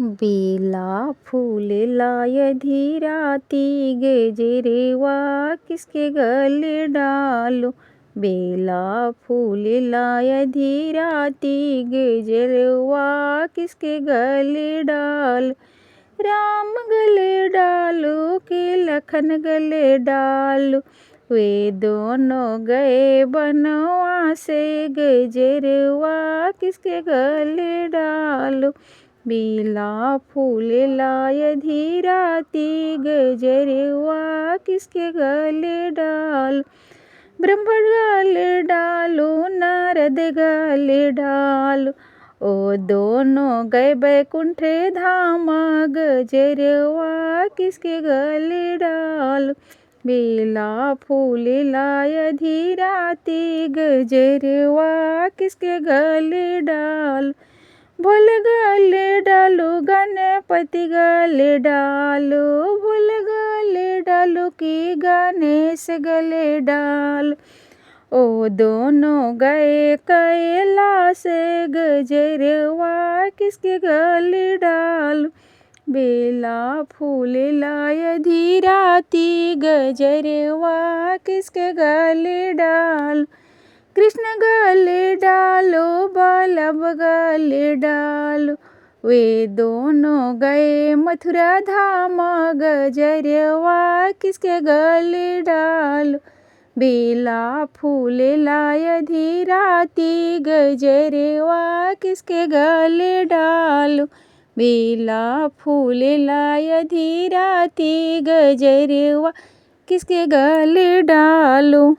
बेला फूल लाय धीराती गजरेवा किसके गले डालो। बेला फूल लाय धीराती गजरवा किसके गले डालो। राम गले डालो के लखन गले डालो। वे दोनों गए बनवा से गजरवा किसके गले डालो। बेला फूल लाय धीराती गजरवा किसके गले डालो। ब्रह्मण गले डालो नारद गले डालो। ओ दोनों गए बैकुंठ धाम गजरवा किसके गले डालो। बेला फूल लाय धीराती गजरवा किसके गले डालो। भोल गले डालो गणपति गले डालो। भोल गले डालो कि गणेश गले डालो। ओ दोनों गए कैलाश गजरवा किसके गले डालो। बेला फूल लाय धीराती गजरवा किसके गले डालो। कृष्ण गले डालो बल्लभ गले डालो। वे दोनों गए मथुरा धाम गजरवा किसके गले डालो। बेला फूल लाय धीराती गजरवा किसके गले डालो। बेला फूल लाय धीराती गजरवा किसके गले डालो।